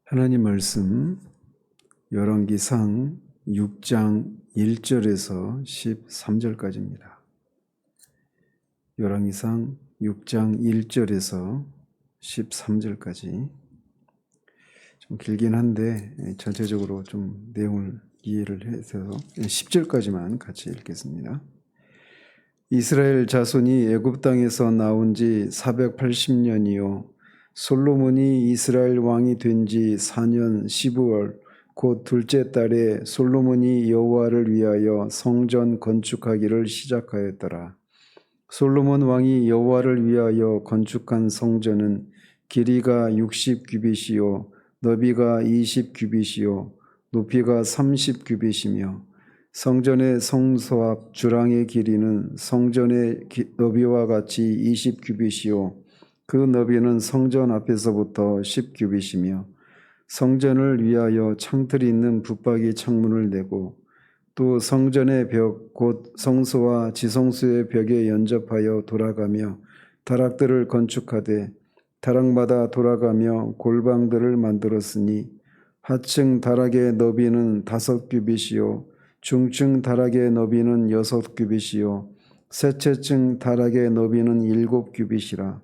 하나님 말씀 열왕기상 6장 1절에서 13절까지입니다. 열왕기상 6장 1절에서 13절까지 좀 길긴 한데 전체적으로 좀 내용을 이해를 해서 10절까지만 같이 읽겠습니다. 이스라엘 자손이 애굽 땅에서 나온 지 480년이요 솔로몬이 이스라엘 왕이 된 지 4년 12월 곧 둘째 달에 솔로몬이 여호와를 위하여 성전 건축하기를 시작하였더라. 솔로몬 왕이 여호와를 위하여 건축한 성전은 길이가 60규빗이요 너비가 20규빗이요 높이가 30규빗이며 성전의 성소 앞 주랑의 길이는 성전의 너비와 같이 20규빗이요 그 너비는 성전 앞에서부터 10규빗이며 성전을 위하여 창틀이 있는 붙박이 창문을 내고 또 성전의 벽 곧 성소와 지성소의 벽에 연접하여 돌아가며 다락들을 건축하되 다락마다 돌아가며 골방들을 만들었으니 하층 다락의 너비는 5규빗이요 중층 다락의 너비는 6규빗이요 셋째층 다락의 너비는 7규빗이라.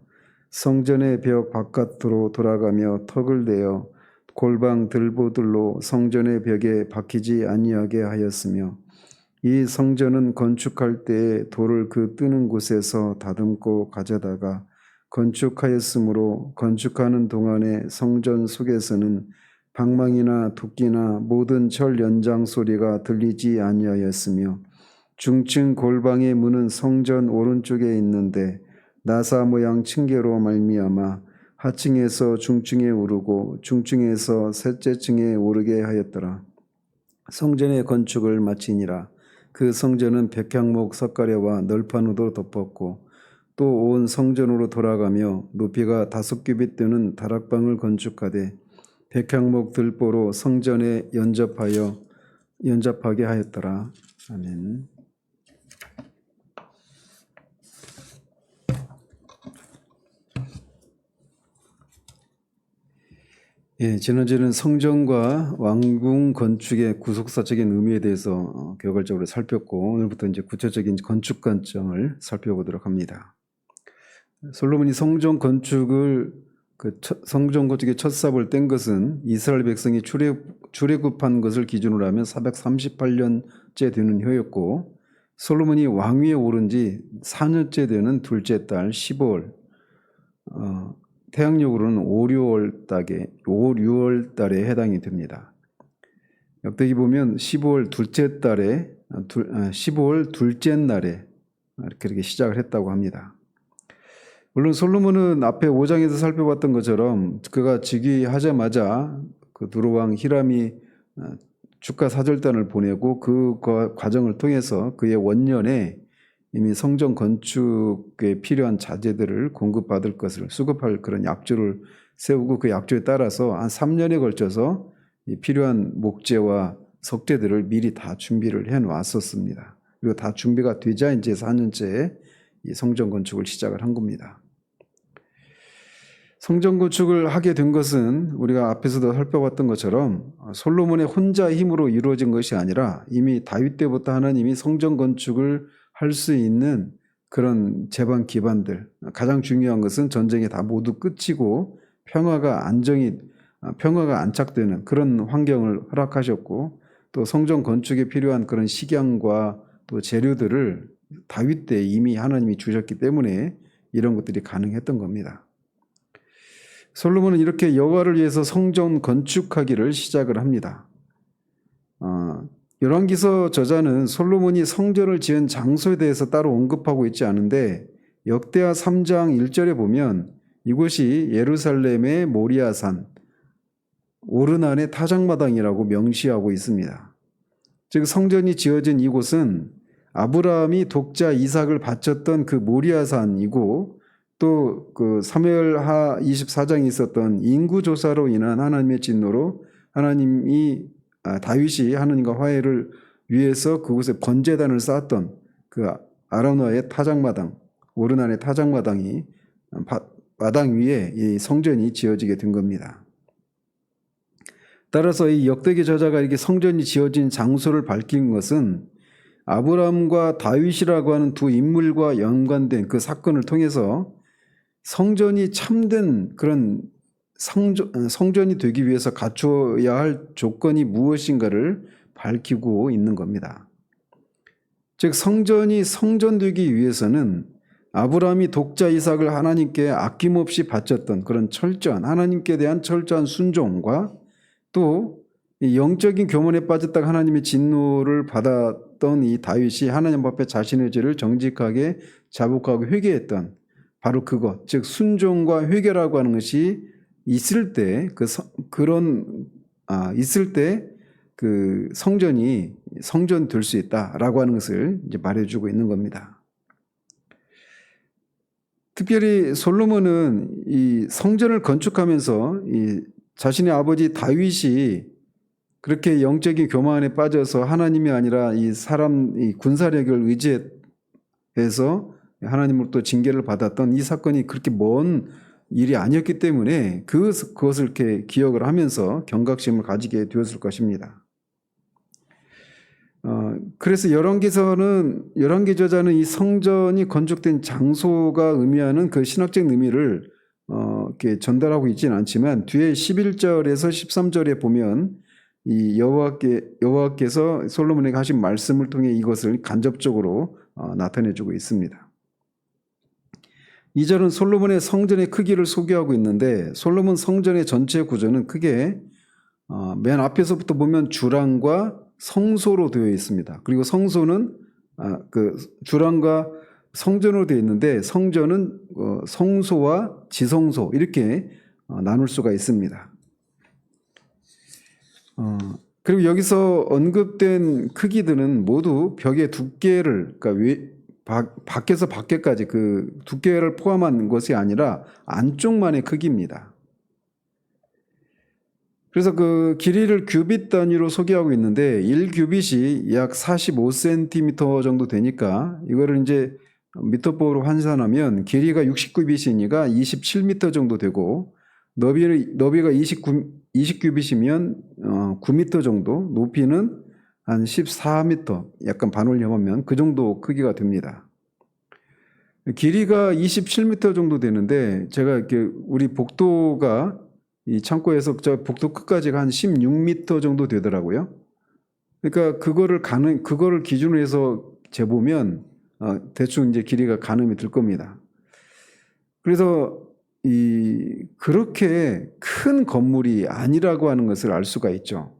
성전의 벽 바깥으로 돌아가며 턱을 내어 골방 들보들로 성전의 벽에 박히지 아니하게 하였으며 이 성전은 건축할 때에 돌을 그 뜨는 곳에서 다듬고 가져다가 건축하였으므로 건축하는 동안에 성전 속에서는 방망이나 도끼나 모든 철 연장 소리가 들리지 아니하였으며 중층 골방의 문은 성전 오른쪽에 있는데 나사 모양 층계로 말미암아 하층에서 중층에 오르고 중층에서 셋째 층에 오르게 하였더라. 성전의 건축을 마치니라. 그 성전은 백향목 석가래와 널판으로 덮었고 또 온 성전으로 돌아가며 높이가 5규빗 되는 다락방을 건축하되 백향목 들보로 성전에 연접하게 하였더라. 아멘. 지난주에는 성전과 왕궁 건축의 구속사적인 의미에 대해서 개괄적으로 살폈고 오늘부터 이제 구체적인 건축 관점을 살펴보도록 합니다. 솔로몬이 성전 건축의 첫 삽을 뗀 것은 이스라엘 백성이 출애굽한 것을 기준으로 하면 438년째 되는 해였고 솔로몬이 왕위에 오른 지 4년째 되는 둘째 달 15월 태양력으로는 5, 6월 달에 해당이 됩니다. 역대기 보면 15월 둘째 날에 이렇게 시작을 했다고 합니다. 물론 솔로몬은 앞에 5장에서 살펴봤던 것처럼 그가 즉위하자마자 그 두로왕 히람이 주가 사절단을 보내고 그 과정을 통해서 그의 원년에 이미 성전 건축에 필요한 자재들을 공급받을 것을 수급할 그런 약조를 세우고 그 약조에 따라서 한 3년에 걸쳐서 필요한 목재와 석재들을 미리 다 준비를 해놨었습니다. 그리고 다 준비가 되자 이제 4년째에 이 성전 건축을 시작을 한 겁니다. 성전 건축을 하게 된 것은 우리가 앞에서도 살펴봤던 것처럼 솔로몬의 혼자 힘으로 이루어진 것이 아니라 이미 다윗 때부터 하나님이 성전 건축을 할 수 있는 그런 제반 기반들, 가장 중요한 것은 전쟁이 다 모두 끝이고 평화가 안착되는 그런 환경을 허락하셨고 또 성전 건축에 필요한 그런 식량과 또 재료들을 다윗 때 이미 하나님이 주셨기 때문에 이런 것들이 가능했던 겁니다. 솔로몬은 이렇게 여호와를 위해서 성전 건축하기를 시작을 합니다. 열왕기서 저자는 솔로몬이 성전을 지은 장소에 대해서 따로 언급하고 있지 않은데 역대하 3장 1절에 보면 이곳이 예루살렘의 모리아산 오르난의 타작마당이라고 명시하고 있습니다. 즉 성전이 지어진 이곳은 아브라함이 독자 이삭을 바쳤던 그 모리아산이고 또 그 사무엘하 24장에 있었던 인구조사로 인한 하나님의 진노로 다윗이 하나님과 화해를 위해서 그곳에 번제단을 쌓았던 그 아라노아의 타작마당, 오르난의 타작마당이 마당 위에 이 성전이 지어지게 된 겁니다. 따라서 이 역대기 저자가 이렇게 성전이 지어진 장소를 밝힌 것은 아브라함과 다윗이라고 하는 두 인물과 연관된 그 사건을 통해서 성전이 참된 그런 성전이 되기 위해서 갖춰야 할 조건이 무엇인가를 밝히고 있는 겁니다. 즉 성전이 성전되기 위해서는 아브라함이 독자 이삭을 하나님께 아낌없이 바쳤던 그런 철저한 하나님께 대한 철저한 순종과 또 영적인 교만에 빠졌다가 하나님의 진노를 받았던 이 다윗이 하나님 앞에 자신의 죄를 정직하게 자복하고 회개했던 바로 그것, 즉 순종과 회개라고 하는 것이 있을 때 있을 때 그 성전이 성전될 수 있다라고 하는 것을 이제 말해주고 있는 겁니다. 특별히 솔로몬은 이 성전을 건축하면서 이 자신의 아버지 다윗이 그렇게 영적인 교만에 빠져서 하나님이 아니라 이 군사력을 의지해서 하나님으로부터 징계를 받았던 이 사건이 그렇게 먼 일이 아니었기 때문에 그것을 이렇게 기억을 하면서 경각심을 가지게 되었을 것입니다. 그래서 열왕기 저자는 이 성전이 건축된 장소가 의미하는 그 신학적 의미를 이렇게 전달하고 있지는 않지만 뒤에 11절에서 13절에 보면 이 여호와께서 솔로몬에게 하신 말씀을 통해 이것을 간접적으로 나타내주고 있습니다. 2절은 솔로몬의 성전의 크기를 소개하고 있는데 솔로몬 성전의 전체 구조는 크게 맨 앞에서부터 보면 주랑과 성소로 되어 있습니다. 그리고 성소는 그 주랑과 성전으로 되어 있는데 성전은 성소와 지성소 이렇게 나눌 수가 있습니다. 그리고 여기서 언급된 크기들은 모두 벽의 두께를 그러니까 밖에서 밖에까지 그 두께를 포함한 것이 아니라 안쪽만의 크기입니다. 그래서 그 길이를 규빗 단위로 소개하고 있는데 1규빗이 약 45cm 정도 되니까 이거를 이제 미터법으로 환산하면 길이가 60규빗이니까 27m 정도 되고 너비가 20규빗이면 9m 정도, 높이는 한 14m, 약간 반을 넘으면 그 정도 크기가 됩니다. 길이가 27m 정도 되는데 제가 이렇게 우리 복도가 이 창고에서 저 복도 끝까지가 한 16m 정도 되더라고요. 그러니까 그거를 기준으로 해서 재보면 대충 이제 길이가 가늠이 들 겁니다. 그래서 그렇게 큰 건물이 아니라고 하는 것을 알 수가 있죠.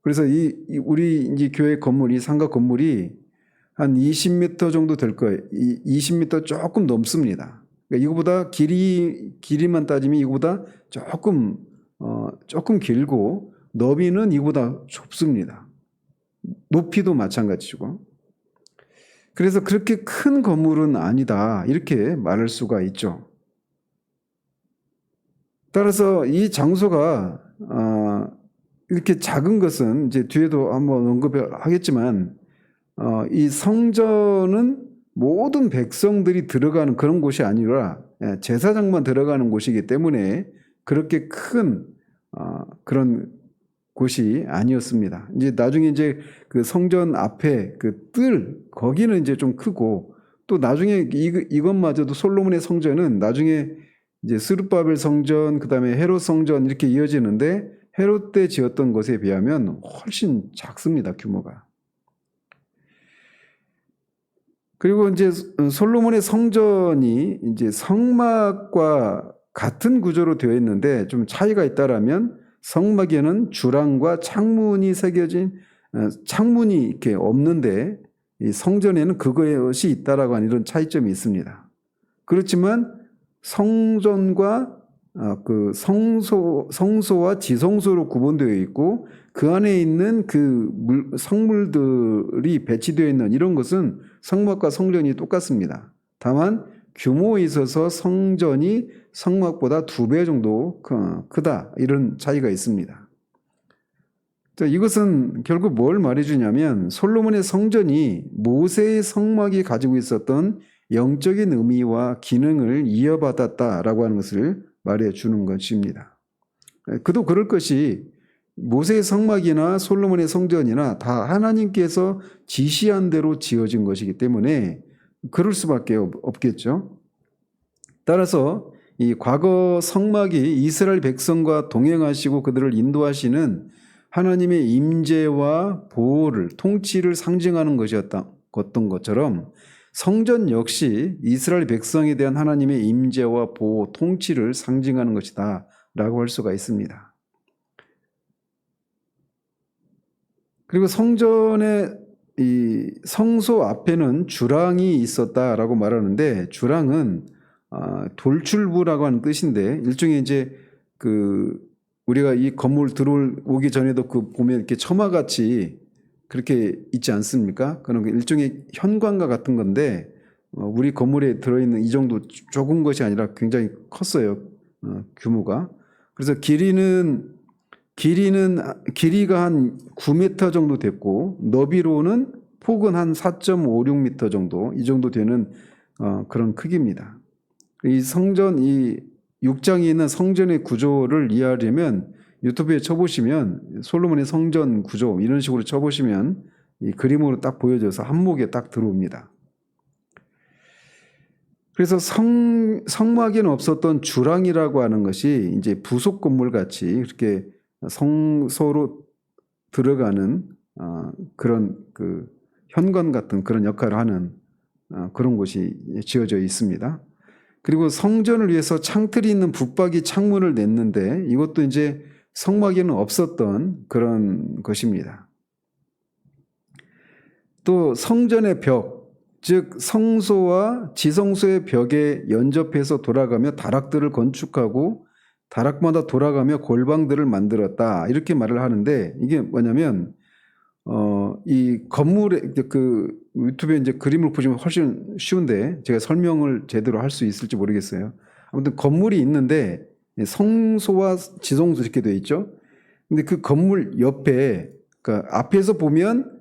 그래서 우리 이제 교회 건물이 상가 건물이 한 20m 정도 될 거예요. 20m 조금 넘습니다. 그러니까 이거보다 길이만 따지면 이거보다 조금 길고 너비는 이거보다 좁습니다. 높이도 마찬가지고. 그래서 그렇게 큰 건물은 아니다 이렇게 말할 수가 있죠. 따라서 이 장소가 이렇게 작은 것은 이제 뒤에도 한번 언급하겠지만 이 성전은 모든 백성들이 들어가는 그런 곳이 아니라 제사장만 들어가는 곳이기 때문에 그렇게 큰 그런 곳이 아니었습니다. 이제 나중에 이제 그 성전 앞에 그 거기는 이제 좀 크고 또 나중에 이것마저도 솔로몬의 성전은 나중에 이제 스룹바벨 성전 그다음에 헤롯 성전 이렇게 이어지는데 헤롯 때 지었던 것에 비하면 훨씬 작습니다, 규모가. 그리고 이제 솔로몬의 성전이 이제 성막과 같은 구조로 되어 있는데 좀 차이가 있다라면 성막에는 주랑과 창문이 새겨진 창문이 이렇게 없는데 이 성전에는 그것이 있다라고 하는 이런 차이점이 있습니다. 그렇지만 성전과 그 성소와 지성소로 구분되어 있고 그 안에 있는 그 성물들이 배치되어 있는 이런 것은 성막과 성전이 똑같습니다. 다만 규모에 있어서 성전이 성막보다 2배 정도 크다 이런 차이가 있습니다. 자, 이것은 결국 뭘 말해주냐면 솔로몬의 성전이 모세의 성막이 가지고 있었던 영적인 의미와 기능을 이어받았다라고 하는 것을 말해주는 것입니다. 그도 그럴 것이 모세의 성막이나 솔로몬의 성전이나 다 하나님께서 지시한 대로 지어진 것이기 때문에 그럴 수밖에 없겠죠. 따라서 이 과거 성막이 이스라엘 백성과 동행하시고 그들을 인도하시는 하나님의 임재와 보호를, 통치를 상징하는 것이었던 것처럼 성전 역시 이스라엘 백성에 대한 하나님의 임재와 보호, 통치를 상징하는 것이다 라고 할 수가 있습니다. 그리고 성전의 이 성소 앞에는 주랑이 있었다라고 말하는데, 주랑은 돌출부라고 하는 뜻인데, 일종의 이제 우리가 이 건물 들어오기 전에도 보면 이렇게 처마같이 그렇게 있지 않습니까? 그런 일종의 현관과 같은 건데, 우리 건물에 들어있는 이 정도 적은 것이 아니라 굉장히 컸어요. 규모가. 그래서 길이가 한 9m 정도 됐고, 너비로는 폭은 한 4.56m 정도, 이 정도 되는 그런 크기입니다. 이 6장에 있는 성전의 구조를 이해하려면 유튜브에 쳐보시면 솔로몬의 성전 구조 이런 식으로 쳐보시면 이 그림으로 딱 보여져서 한목에 딱 들어옵니다. 그래서 성막에는 없었던 주랑이라고 하는 것이 이제 부속 건물 같이 이렇게 성소로 들어가는 그런 현관 같은 그런 역할을 하는 그런 곳이 지어져 있습니다. 그리고 성전을 위해서 창틀이 있는 붙박이 창문을 냈는데 이것도 이제 성막에는 없었던 그런 것입니다. 또 성전의 벽, 즉 성소와 지성소의 벽에 연접해서 돌아가며 다락들을 건축하고 다락마다 돌아가며 골방들을 만들었다, 이렇게 말을 하는데, 이게 뭐냐면 이 건물에 유튜브에 이제 그림을 보시면 훨씬 쉬운데 제가 설명을 제대로 할 수 있을지 모르겠어요. 아무튼 건물이 있는데 성소와 지성소 이렇게 되어 있죠. 근데 그 건물 옆에, 그러니까 앞에서 보면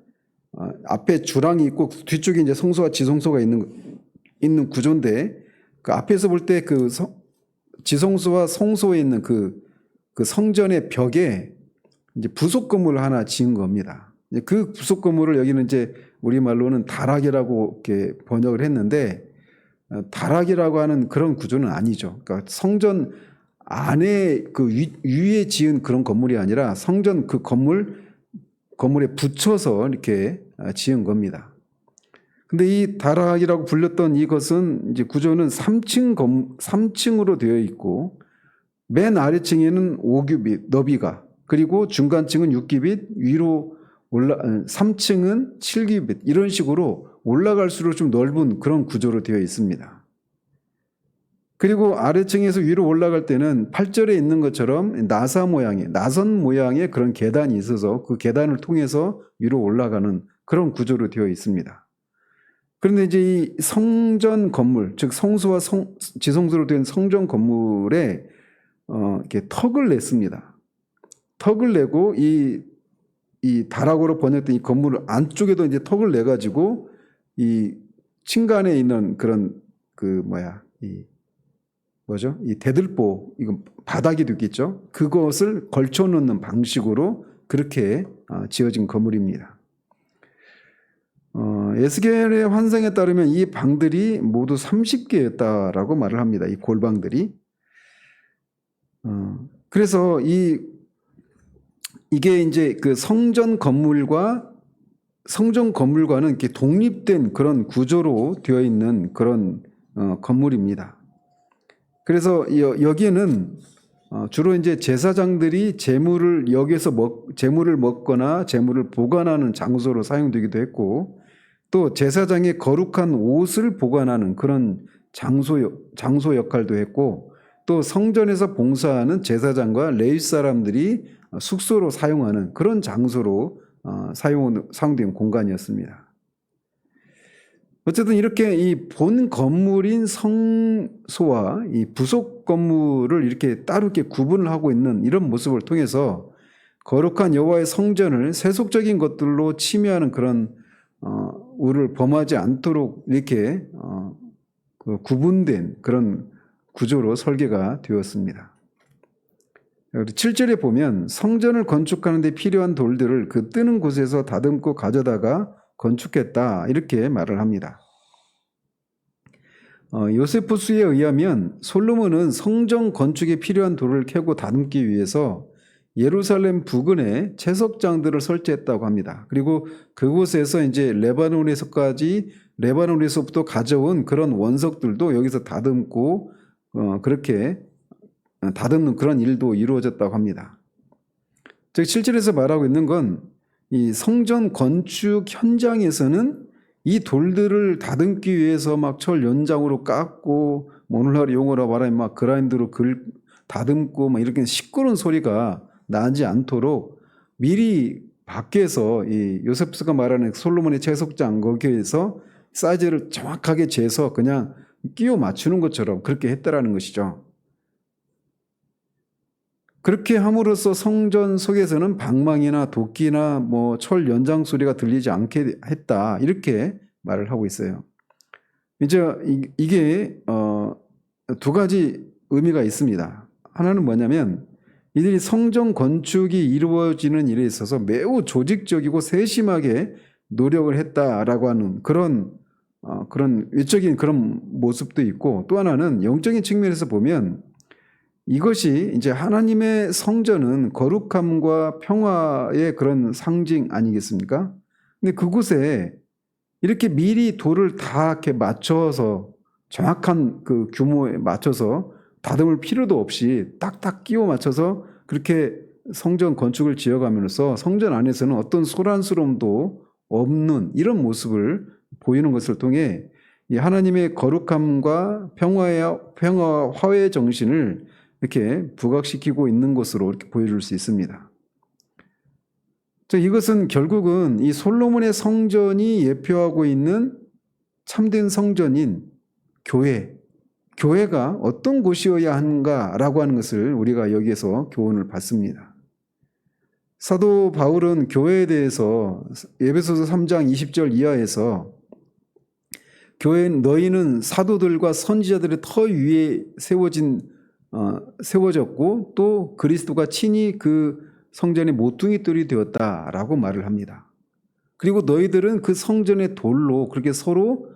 앞에 주랑이 있고 뒤쪽에 이제 성소와 지성소가 있는 구조인데, 그 앞에서 볼 때 지성소와 성소에 있는 그 성전의 벽에 이제 부속 건물을 하나 지은 겁니다. 그 부속 건물을 여기는 이제 우리말로는 다락이라고 이렇게 번역을 했는데, 다락이라고 하는 그런 구조는 아니죠. 그러니까 성전 안에 위에 지은 그런 건물이 아니라 성전 그 건물에 붙여서 이렇게 지은 겁니다. 근데 이 다락이라고 불렸던 이것은 이제 구조는 3층으로 되어 있고, 맨 아래층에는 5규빗 너비가, 그리고 중간층은 6규빗, 위로 3층은 7규빗, 이런 식으로 올라갈수록 좀 넓은 그런 구조로 되어 있습니다. 그리고 아래층에서 위로 올라갈 때는 8절에 있는 것처럼 나선 모양의 그런 계단이 있어서 그 계단을 통해서 위로 올라가는 그런 구조로 되어 있습니다. 그런데 이제 이 성전 건물, 즉 성소와 지성소로 된 성전 건물에 이렇게 턱을 냈습니다. 턱을 내고 이 다락으로 번역된 이 건물 안쪽에도 이제 턱을 내 가지고 이 층간에 있는 그런 이 대들보, 이거 바닥에도 있겠죠. 그것을 걸쳐 놓는 방식으로 그렇게 지어진 건물입니다. 에스겔의 환상에 따르면 이 방들이 모두 30개였다라고 말을 합니다. 이 골방들이. 그래서 이게 이제 그 성전 건물과는 이렇게 독립된 그런 구조로 되어 있는 그런 건물입니다. 그래서 여기에는 주로 이제 제사장들이 재물을 먹거나 재물을 보관하는 장소로 사용되기도 했고, 또 제사장의 거룩한 옷을 보관하는 그런 장소 역할도 했고, 또 성전에서 봉사하는 제사장과 레위 사람들이 숙소로 사용하는 그런 장소로 사용된 공간이었습니다. 어쨌든 이렇게 이 본 건물인 성소와 이 부속 건물을 이렇게 따로 이렇게 구분을 하고 있는 이런 모습을 통해서 거룩한 여호와의 성전을 세속적인 것들로 침해하는 그런 우를 범하지 않도록 이렇게 구분된 그런 구조로 설계가 되었습니다. 7절에 보면 성전을 건축하는 데 필요한 돌들을 그 뜨는 곳에서 다듬고 가져다가 건축했다 이렇게 말을 합니다. 요세푸스에 의하면 솔로몬은 성전 건축에 필요한 돌을 캐고 다듬기 위해서 예루살렘 부근에 채석장들을 설치했다고 합니다. 그리고 그곳에서 이제 레바논에서부터 가져온 그런 원석들도 여기서 다듬고 그렇게 다듬는 그런 일도 이루어졌다고 합니다. 즉 7절에서 말하고 있는 건 이 성전 건축 현장에서는 이 돌들을 다듬기 위해서 막 철 연장으로 깎고 오늘날 용어로 말하면 막 그라인더로 다듬고 막 이렇게 시끄러운 소리가 나지 않도록 미리 밖에서 이 요세푸스가 말하는 솔로몬의 채석장 거기에서 사이즈를 정확하게 재서 그냥 끼워 맞추는 것처럼 그렇게 했다라는 것이죠. 그렇게 함으로써 성전 속에서는 방망이나 도끼나 뭐 철 연장 소리가 들리지 않게 했다 이렇게 말을 하고 있어요. 이제 이게 두 가지 의미가 있습니다. 하나는 뭐냐면 이들이 성전 건축이 이루어지는 일에 있어서 매우 조직적이고 세심하게 노력을 했다라고 하는 그런 외적인 그런 모습도 있고, 또 하나는 영적인 측면에서 보면 이것이 이제 하나님의 성전은 거룩함과 평화의 그런 상징 아니겠습니까? 근데 그곳에 이렇게 미리 돌을 다 이렇게 맞춰서 정확한 그 규모에 맞춰서 다듬을 필요도 없이 딱딱 끼워 맞춰서 그렇게 성전 건축을 지어가면서 성전 안에서는 어떤 소란스러움도 없는 이런 모습을 보이는 것을 통해 이 하나님의 거룩함과 평화와 화해의 정신을 이렇게 부각시키고 있는 것으로 이렇게 보여줄 수 있습니다. 이것은 결국은 이 솔로몬의 성전이 예표하고 있는 참된 성전인 교회가 어떤 곳이어야 하는가라고 하는 것을 우리가 여기에서 교훈을 받습니다. 사도 바울은 교회에 대해서 에베소서 3장 20절 이하에서 너희는 사도들과 선지자들의 터 위에 세워졌고 또 그리스도가 친히 그 성전의 모퉁이돌이 되었다라고 말을 합니다. 그리고 너희들은 그 성전의 돌로 그렇게 서로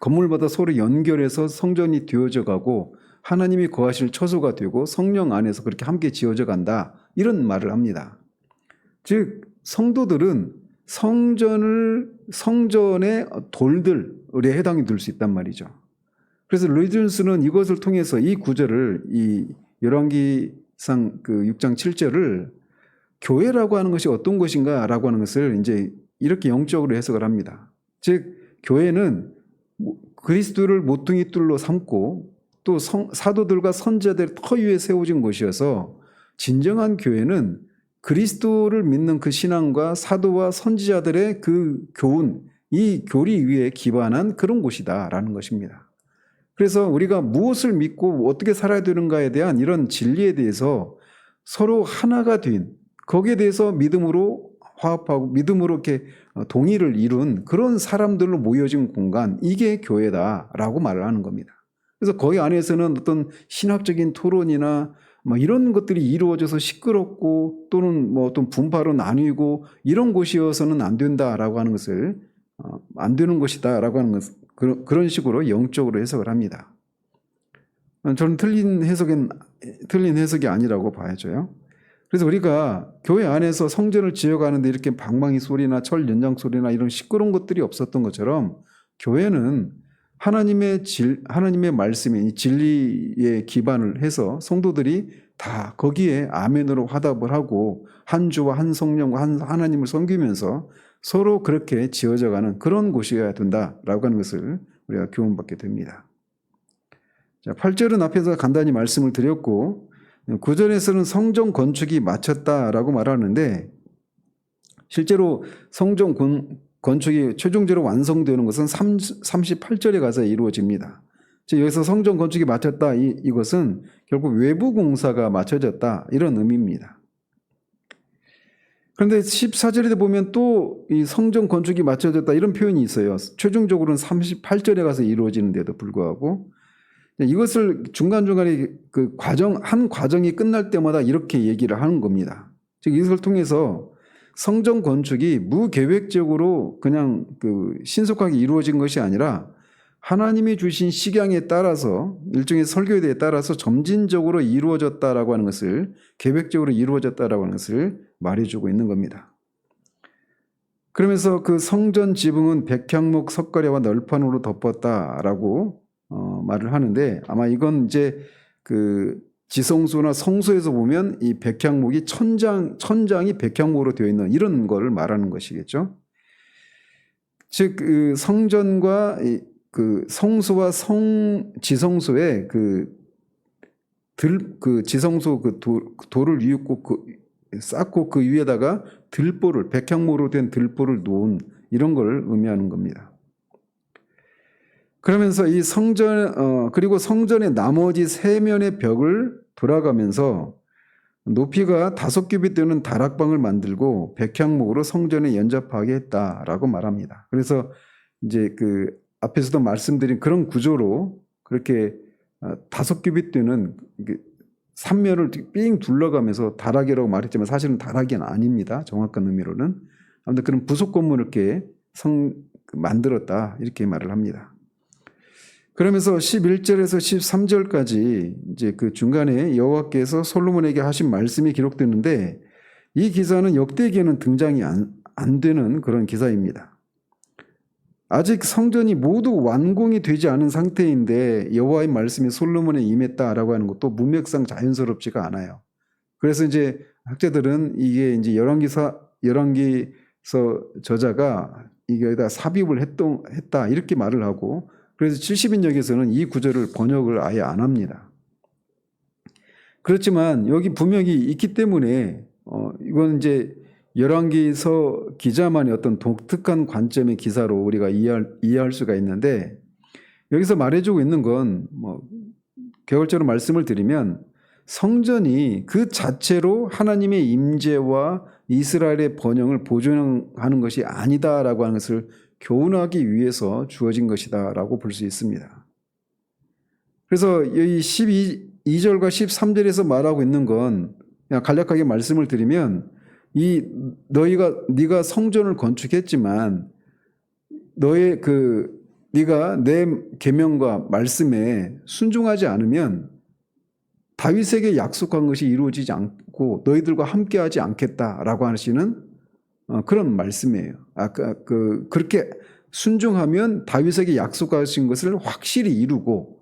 건물마다 서로 연결해서 성전이 되어져 가고 하나님이 거하실 처소가 되고 성령 안에서 그렇게 함께 지어져 간다 이런 말을 합니다. 즉 성도들은 성전의 돌들에 해당이 될 수 있단 말이죠. 그래서 로이존스는 이것을 통해서 이 구절을 이 열왕기상 그 6장 7절을 교회라고 하는 것이 어떤 것인가라고 하는 것을 이제 이렇게 영적으로 해석을 합니다. 즉 교회는 그리스도를 모퉁이 뚫로 삼고 또 사도들과 선지자들의 터 위에 세워진 것이어서 진정한 교회는 그리스도를 믿는 그 신앙과 사도와 선지자들의 그 교훈, 이 교리 위에 기반한 그런 곳이다라는 것입니다. 그래서 우리가 무엇을 믿고 어떻게 살아야 되는가에 대한 이런 진리에 대해서 서로 하나가 된 거기에 대해서 믿음으로 화합하고 믿음으로 이렇게 동의를 이룬 그런 사람들로 모여진 공간, 이게 교회다라고 말을 하는 겁니다. 그래서 거기 안에서는 어떤 신학적인 토론이나 뭐 이런 것들이 이루어져서 시끄럽고 또는 뭐 어떤 분파로 나뉘고 이런 곳이어서는 안 된다라고 하는 것을 안 되는 것이다라고 하는 것, 그런 식으로 영적으로 해석을 합니다. 저는 틀린 해석이 아니라고 봐야죠. 그래서 우리가 교회 안에서 성전을 지어가는데 이렇게 방망이 소리나 철 연장 소리나 이런 시끄러운 것들이 없었던 것처럼 교회는 하나님의 말씀인 진리에 기반을 해서 성도들이 다 거기에 아멘으로 화답을 하고 한 주와 한 성령과 하나님을 섬기면서 서로 그렇게 지어져가는 그런 곳이어야 된다라고 하는 것을 우리가 교훈받게 됩니다. 자, 8절은 앞에서 간단히 말씀을 드렸고 9절에서는 성전 건축이 마쳤다라고 말하는데 실제로 성전 건축이 최종적으로 완성되는 것은 38절에 가서 이루어집니다. 즉 여기서 성전 건축이 마쳤다 이것은 결국 외부 공사가 마쳐졌다 이런 의미입니다. 그런데 14절에 보면 또 이 성전 건축이 마쳐졌다 이런 표현이 있어요. 최종적으로는 38절에 가서 이루어지는데도 불구하고 이것을 중간중간에 그 한 과정이 끝날 때마다 이렇게 얘기를 하는 겁니다. 즉 이것을 통해서 성전 건축이 무계획적으로 그냥 그 신속하게 이루어진 것이 아니라 하나님이 주신 식양에 따라서 일종의 설교에 따라서 점진적으로 이루어졌다라고 하는 것을, 계획적으로 이루어졌다라고 하는 것을 말해주고 있는 겁니다. 그러면서 그 성전 지붕은 백향목 석가래와 널판으로 덮었다라고 말을 하는데, 아마 이건 이제 그 지성소나 성소에서 보면 이 백향목이 천장이 백향목으로 되어 있는 이런 거를 말하는 것이겠죠. 즉 그 성전과 그 성소와 지성소에 지성소 돌을 쌓고 그 위에다가 백향목으로 된 들보를 놓은 이런 걸 의미하는 겁니다. 그러면서 이 그리고 성전의 나머지 세 면의 벽을 돌아가면서 높이가 5규빗 되는 다락방을 만들고 백향목으로 성전에 연접하게 했다라고 말합니다. 그래서 이제 그 앞에서도 말씀드린 그런 구조로 그렇게 5규빗 되는 3면을 삥 둘러가면서 다락이라고 말했지만 사실은 다락이 아닙니다. 정확한 의미로는. 아무튼 그런 부속 건물을 이렇게 만들었다 이렇게 말을 합니다. 그러면서 11절에서 13절까지 이제 그 중간에 여호와께서 솔로몬에게 하신 말씀이 기록되는데, 이 기사는 역대기에는 등장이 안 되는 그런 기사입니다. 아직 성전이 모두 완공이 되지 않은 상태인데 여호와의 말씀이 솔로몬에 임했다라고 하는 것도 문맥상 자연스럽지가 않아요. 그래서 이제 학자들은 이게 이제 열왕기서 저자가 이게다 삽입을 했다 이렇게 말을 하고, 그래서 70인역에서는 이 구절을 번역을 아예 안 합니다. 그렇지만 여기 분명히 있기 때문에 이건 이제 열왕기서 기자만의 어떤 독특한 관점의 기사로 우리가 이해할 수가 있는데, 여기서 말해주고 있는 건 개괄적으로 말씀을 드리면 성전이 그 자체로 하나님의 임재와 이스라엘의 번영을 보존하는 것이 아니다라고 하는 것을 교훈하기 위해서 주어진 것이다라고 볼 수 있습니다. 그래서 이 12절과 13절에서 말하고 있는 건 그냥 간략하게 말씀을 드리면, 네가 성전을 건축했지만 네가 내 계명과 말씀에 순종하지 않으면 다윗에게 약속한 것이 이루어지지 않고 너희들과 함께하지 않겠다라고 하시는 그런 말씀이에요. 그렇게 순종하면 다윗에게 약속하신 것을 확실히 이루고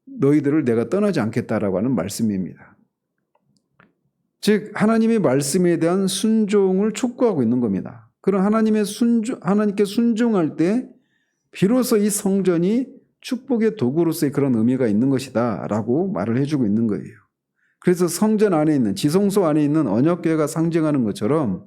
너희들을 내가 떠나지 않겠다라고 하는 말씀입니다. 즉 하나님의 말씀에 대한 순종을 촉구하고 있는 겁니다. 그런 하나님께 순종할 때 비로소 이 성전이 축복의 도구로서의 그런 의미가 있는 것이다 라고 말을 해주고 있는 거예요. 그래서 성전 안에 있는, 지성소 안에 있는 언약궤가 상징하는 것처럼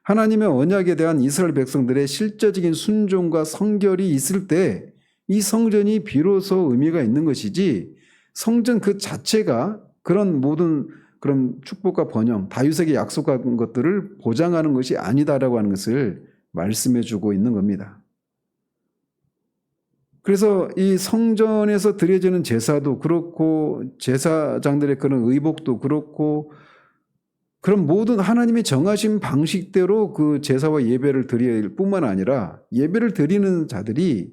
하나님의 언약에 대한 이스라엘 백성들의 실제적인 순종과 성결이 있을 때 이 성전이 비로소 의미가 있는 것이지, 성전 그 자체가 그런 모든 그런 축복과 번영, 다윗에게 약속한 것들을 보장하는 것이 아니다라고 하는 것을 말씀해 주고 있는 겁니다. 그래서 이 성전에서 드려지는 제사도 그렇고 제사장들의 그런 의복도 그렇고, 그런 모든 하나님이 정하신 방식대로 그 제사와 예배를 드릴 뿐만 아니라 예배를 드리는 자들이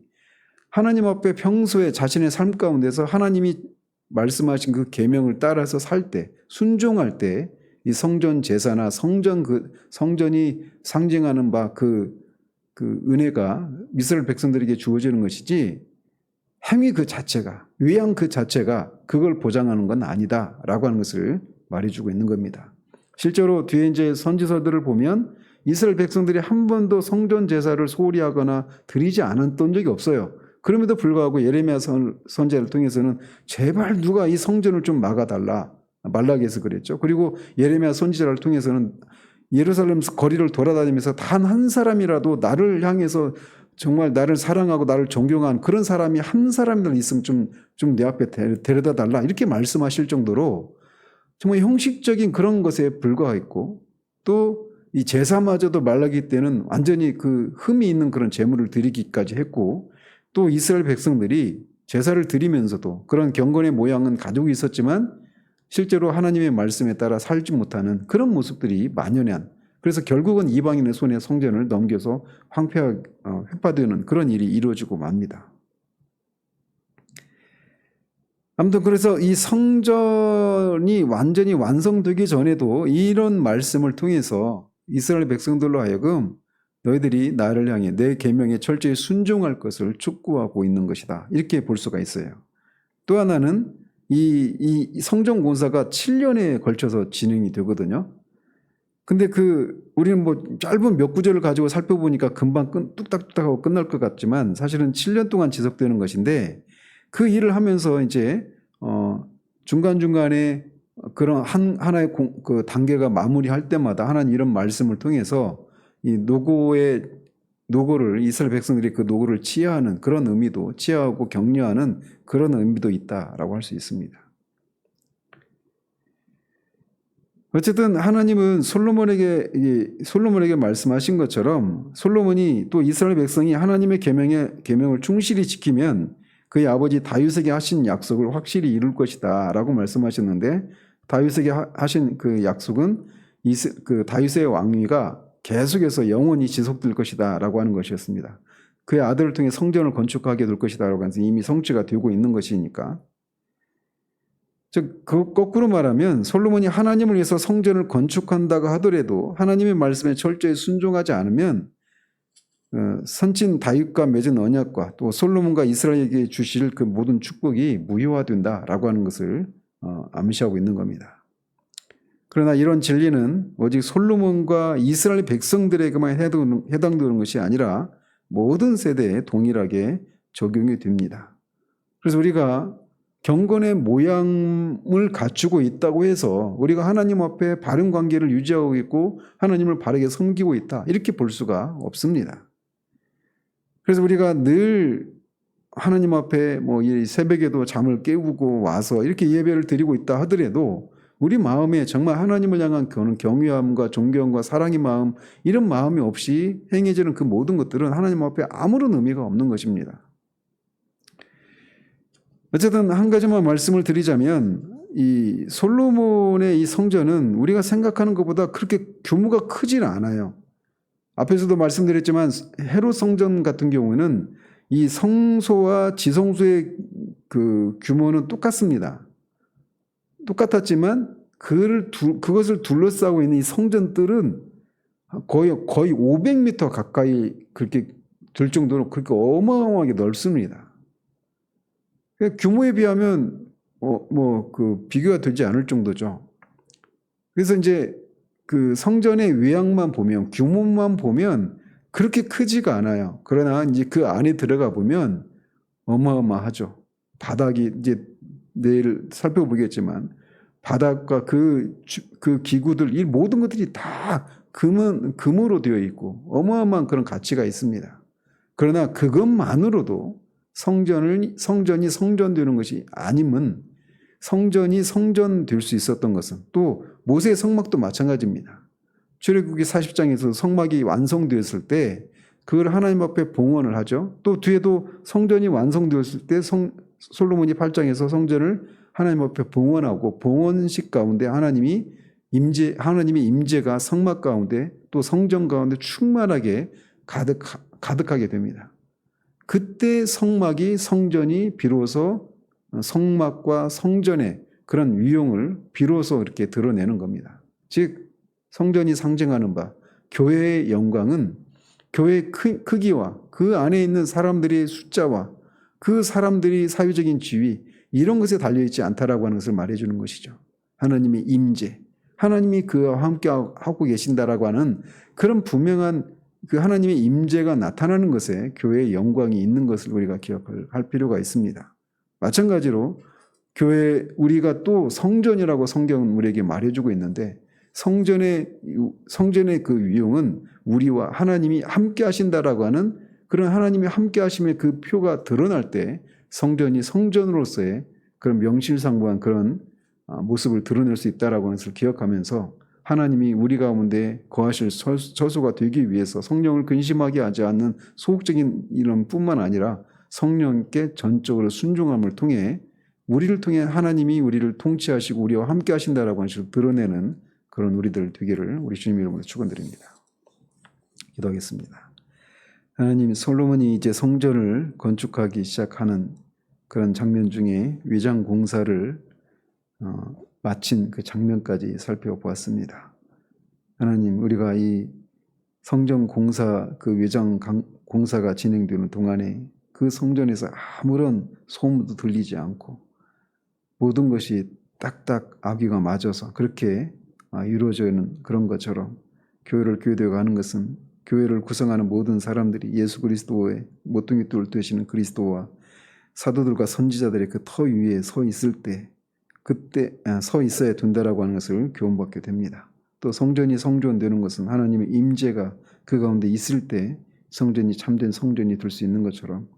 하나님 앞에 평소에 자신의 삶 가운데서 하나님이 말씀하신 그 계명을 따라서 살 때, 순종할 때 이 성전 제사나 성전이 상징하는 바 그 은혜가 이스라엘 백성들에게 주어지는 것이지, 행위 그 자체가, 위양 그 자체가 그걸 보장하는 건 아니다라고 하는 것을 말해주고 있는 겁니다. 실제로 뒤에 이제 선지서들을 보면 이스라엘 백성들이 한 번도 성전 제사를 소홀히 하거나 드리지 않았던 적이 없어요. 그럼에도 불구하고 예레미야 선지자를 통해서는 제발 누가 이 성전을 좀 막아달라, 말라기에서 그랬죠. 그리고 예레미야 선지자를 통해서는 예루살렘 거리를 돌아다니면서 단 한 사람이라도 나를 향해서 정말 나를 사랑하고 나를 존경한 그런 사람이 한 사람이라도 있으면 좀 내 앞에 데려다 달라 이렇게 말씀하실 정도로 정말 형식적인 그런 것에 불과했고, 또 이 제사마저도 말라기 때는 완전히 그 흠이 있는 그런 제물을 드리기까지 했고, 또 이스라엘 백성들이 제사를 드리면서도 그런 경건의 모양은 가지고 있었지만 실제로 하나님의 말씀에 따라 살지 못하는 그런 모습들이 만연한, 그래서 결국은 이방인의 손에 성전을 넘겨서 획파되는 그런 일이 이루어지고 맙니다. 아무튼 그래서 이 성전이 완전히 완성되기 전에도 이런 말씀을 통해서 이스라엘 백성들로 하여금 너희들이 나를 향해 내 계명에 철저히 순종할 것을 촉구하고 있는 것이다, 이렇게 볼 수가 있어요. 또 하나는 이 성전 공사가 7년에 걸쳐서 진행이 되거든요. 근데 우리는 뭐 짧은 몇 구절을 가지고 살펴보니까 금방 뚝딱뚝딱하고 끝날 것 같지만 사실은 7년 동안 지속되는 것인데, 그 일을 하면서 이제 중간중간에 그런 하나의 그 단계가 마무리할 때마다 하나님 이런 말씀을 통해서 이 노고를 이스라엘 백성들이 그 노고를 치하하는 그런 의미도, 치하하고 격려하는 그런 의미도 있다라고 할 수 있습니다. 어쨌든 하나님은 솔로몬에게 말씀하신 것처럼 솔로몬이 또 이스라엘 백성이 하나님의 계명을 충실히 지키면 그의 아버지 다윗에게 하신 약속을 확실히 이룰 것이다 라고 말씀하셨는데, 다윗에게 하신 그 약속은 그 다윗의 왕위가 계속해서 영원히 지속될 것이다 라고 하는 것이었습니다. 그의 아들을 통해 성전을 건축하게 될 것이다 라고 해서 이미 성취가 되고 있는 것이니까. 즉 거꾸로 말하면 솔로몬이 하나님을 위해서 성전을 건축한다고 하더라도 하나님의 말씀에 철저히 순종하지 않으면 선친 다윗과 맺은 언약과 또 솔로몬과 이스라엘에게 주실 그 모든 축복이 무효화된다라고 하는 것을 암시하고 있는 겁니다. 그러나 이런 진리는 오직 솔로몬과 이스라엘 백성들에게만 해당되는 것이 아니라 모든 세대에 동일하게 적용이 됩니다. 그래서 우리가 경건의 모양을 갖추고 있다고 해서 우리가 하나님 앞에 바른 관계를 유지하고 있고 하나님을 바르게 섬기고 있다, 이렇게 볼 수가 없습니다. 그래서 우리가 늘 하나님 앞에 뭐 이 새벽에도 잠을 깨우고 와서 이렇게 예배를 드리고 있다 하더라도 우리 마음에 정말 하나님을 향한 그런 경외함과 존경과 사랑의 마음, 이런 마음이 없이 행해지는 그 모든 것들은 하나님 앞에 아무런 의미가 없는 것입니다. 어쨌든 한 가지만 말씀을 드리자면 이 솔로몬의 이 성전은 우리가 생각하는 것보다 그렇게 규모가 크지는 않아요. 앞에서도 말씀드렸지만 헤롯 성전 같은 경우는 이 성소와 지성소의 그 규모는 똑같습니다. 똑같았지만 그것을 둘러싸고 있는 이 성전들은 거의 500m 가까이 그렇게 될 정도로 그렇게 어마어마하게 넓습니다. 규모에 비하면 비교가 되지 않을 정도죠. 그래서 이제 그 성전의 외양만 보면, 규모만 보면 그렇게 크지가 않아요. 그러나 이제 그 안에 들어가 보면 어마어마하죠. 바닥이 이제 내일 살펴보겠지만 바닥과 그 기구들, 이 모든 것들이 다 금으로 되어 있고 어마어마한 그런 가치가 있습니다. 그러나 그것만으로도 성전이 성전되는 것이 아니면, 성전이 성전될 수 있었던 것은 또 모세의 성막도 마찬가지입니다. 출애굽기 40장에서 성막이 완성되었을 때 그걸 하나님 앞에 봉헌을 하죠. 또 뒤에도 성전이 완성되었을 때 솔로몬이 8장에서 성전을 하나님 앞에 봉헌하고 봉헌식 가운데 하나님의 임재가 성막 가운데 또 성전 가운데 충만하게 가득하게 됩니다. 그때 성전이 비로소 성막과 성전의 그런 위용을 비로소 이렇게 드러내는 겁니다. 즉 성전이 상징하는 바 교회의 영광은 교회의 크기와 그 안에 있는 사람들의 숫자와 그 사람들이 사회적인 지위, 이런 것에 달려있지 않다라고 하는 것을 말해주는 것이죠. 하나님의 임재, 하나님이 그와 함께 하고 계신다라고 하는 그런 분명한 그 하나님의 임재가 나타나는 것에 교회의 영광이 있는 것을 우리가 기억할 필요가 있습니다. 마찬가지로 우리가 또 성전이라고 성경은 우리에게 말해주고 있는데, 성전의 그 위용은 우리와 하나님이 함께 하신다라고 하는 그런 하나님이 함께 하심의 그 표가 드러날 때 성전이 성전으로서의 그런 명실상부한 그런 모습을 드러낼 수 있다라고 하는 것을 기억하면서 하나님이 우리 가운데 거하실 처소가 되기 위해서 성령을 근심하게 하지 않는 소극적인 이론뿐만 아니라 성령께 전적으로 순종함을 통해 우리를 통해 하나님이 우리를 통치하시고 우리와 함께 하신다라고 하는 식으로 드러내는 그런 우리들 되기를 우리 주님 이름으로 축원드립니다. 기도하겠습니다. 하나님, 솔로몬이 이제 성전을 건축하기 시작하는 그런 장면 중에 외장 공사를 마친 그 장면까지 살펴보았습니다. 하나님, 우리가 이 성전 공사, 그 외장 공사가 진행되는 동안에 그 성전에서 아무런 소음도 들리지 않고 모든 것이 딱딱 아귀가 맞아서 그렇게 이루어져 있는 그런 것처럼 교회를 교회되어 가는 것은 교회를 구성하는 모든 사람들이 예수 그리스도의 모퉁이 돌 되시는 그리스도와 사도들과 선지자들의 그 터 위에 서 있을 때 그때 서 있어야 된다라고 하는 것을 교훈받게 됩니다. 또 성전이 성전되는 것은 하나님의 임재가 그 가운데 있을 때 성전이 참된 성전이 될 수 있는 것처럼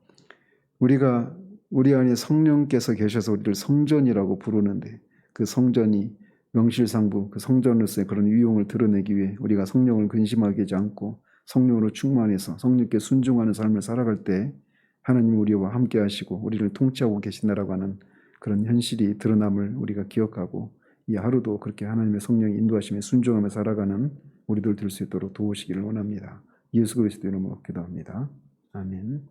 우리가 우리 안에 성령께서 계셔서 우리를 성전이라고 부르는데 그 성전이 명실상부 그 성전으로서의 그런 유용을 드러내기 위해 우리가 성령을 근심하게 하지 않고 성령으로 충만해서 성령께 순종하는 삶을 살아갈 때 하나님 우리와 함께 하시고 우리를 통치하고 계신다라고 하는 그런 현실이 드러남을 우리가 기억하고 이 하루도 그렇게 하나님의 성령의 인도하심에 순종하며 살아가는 우리들 될 수 있도록 도우시기를 원합니다. 예수 그리스도 이름으로 기도합니다. 아멘.